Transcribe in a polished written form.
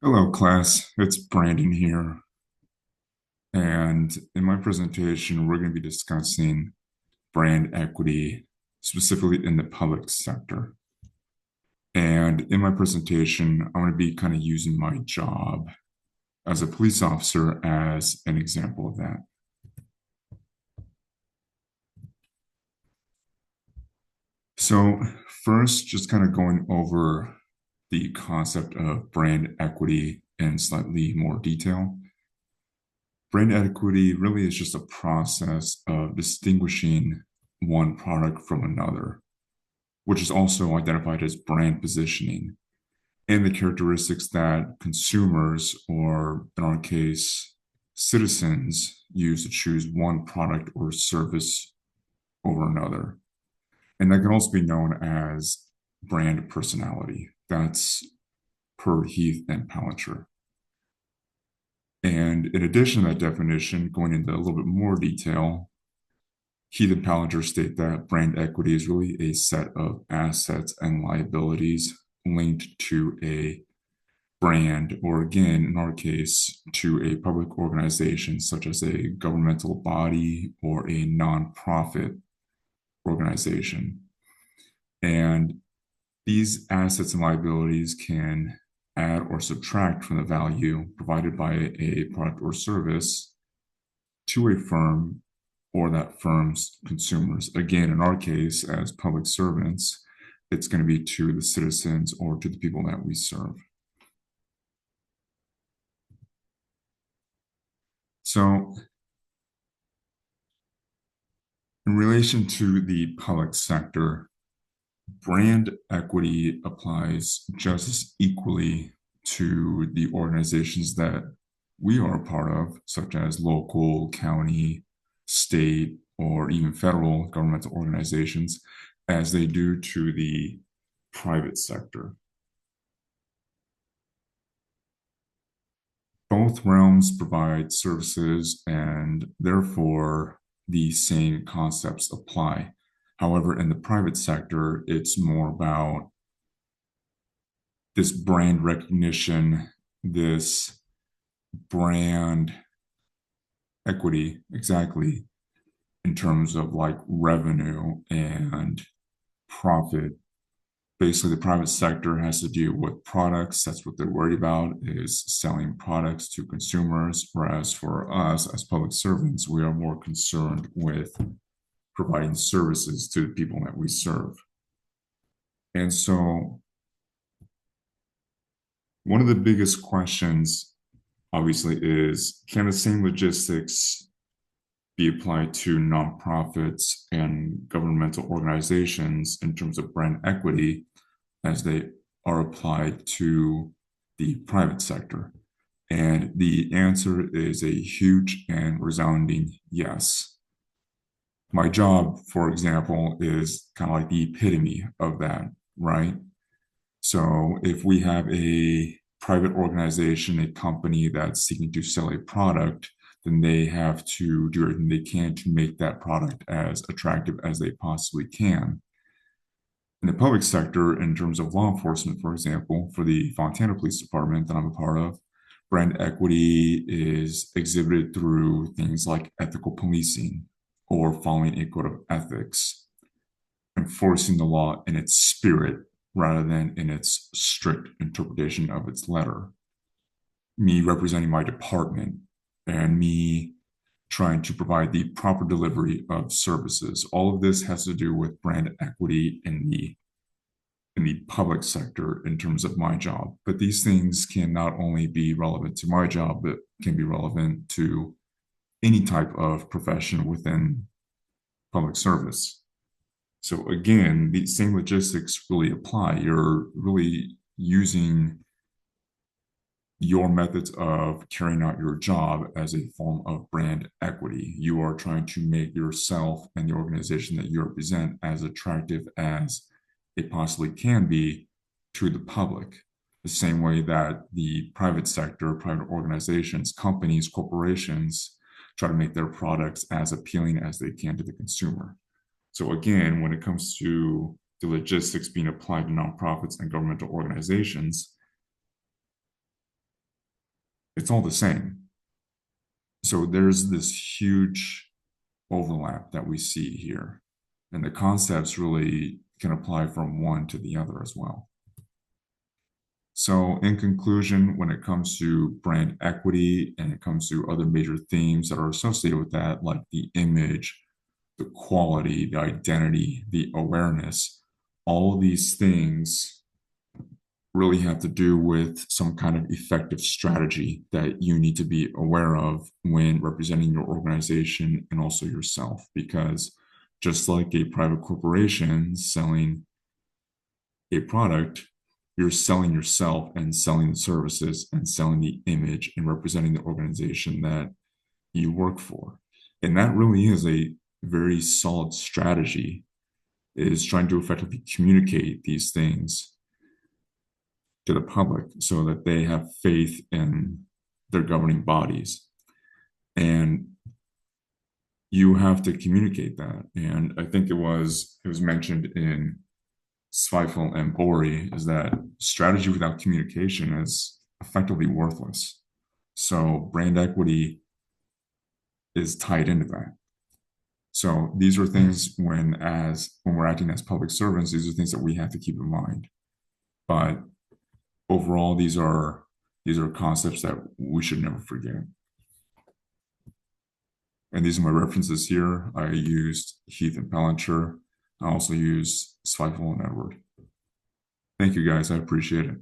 Hello, class. It's Brandon here. And in my presentation, we're going to be discussing brand equity, specifically in the public sector. And in my presentation, I'm going to be kind of using my job as a police officer as an example of that. So, first, just kind of going over the concept of brand equity in slightly more detail. Brand equity really is just a process of distinguishing one product from another, which is also identified as brand positioning and the characteristics that consumers, or in our case, citizens, use to choose one product or service over another. And that can also be known as brand personality. That's per Heath and Palantir. And in addition to that definition, going into a little bit more detail, Heath and Palantir state that brand equity is really a set of assets and liabilities linked to a brand, or again, in our case, to a public organization such as a governmental body or a nonprofit organization. And these assets and liabilities can add or subtract from the value provided by a product or service to a firm or that firm's consumers. Again, in our case, as public servants, it's going to be to the citizens or to the people that we serve. So, in relation to the public sector, brand equity applies just as equally to the organizations that we are a part of, such as local, county, state, or even federal governmental organizations, as they do to the private sector. Both realms provide services, and therefore the same concepts apply. However, in the private sector, it's more about this brand recognition, this brand equity, exactly, in terms of like revenue and profit. Basically, the private sector has to deal with products. That's what they're worried about, is selling products to consumers. Whereas for us as public servants, we are more concerned with providing services to the people that we serve. And so one of the biggest questions, obviously, is can the same logistics be applied to nonprofits and governmental organizations in terms of brand equity as they are applied to the private sector? And the answer is a huge and resounding yes. My job, for example, is kind of like the epitome of that, right? So if we have a private organization, a company that's seeking to sell a product, then they have to do everything they can to make that product as attractive as they possibly can. In the public sector, in terms of law enforcement, for example, for the Fontana Police Department that I'm a part of, brand equity is exhibited through things like ethical policing or following a code of ethics, enforcing the law in its spirit rather than in its strict interpretation of its letter. Me representing my department and me trying to provide the proper delivery of services. All of this has to do with brand equity in the public sector in terms of my job. But these things can not only be relevant to my job, but can be relevant to any type of profession within public service. So again, the same logistics really apply. You're really using your methods of carrying out your job as a form of brand equity. You are trying to make yourself and the organization that you represent as attractive as it possibly can be to the public. The same way that the private sector, private organizations, companies, corporations try to make their products as appealing as they can to the consumer. So again, when it comes to the logistics being applied to nonprofits and governmental organizations, it's all the same. So there's this huge overlap that we see here. And the concepts really can apply from one to the other as well. So, in conclusion, when it comes to brand equity and it comes to other major themes that are associated with that, like the image, the quality, the identity, the awareness, all of these things really have to do with some kind of effective strategy that you need to be aware of when representing your organization and also yourself. Because just like a private corporation selling a product, you're selling yourself and selling the services and selling the image and representing the organization that you work for. And that really is a very solid strategy, is trying to effectively communicate these things to the public so that they have faith in their governing bodies. And you have to communicate that. And I think it was mentioned in Zweifel and Bori is that strategy without communication is effectively worthless. So brand equity is tied into that. So these are things when we're acting as public servants, these are things that we have to keep in mind. But overall, these are concepts that we should never forget. And these are my references here. I used Heath and Palantir. I also used Zweifel and Edward. Thank you guys. I appreciate it.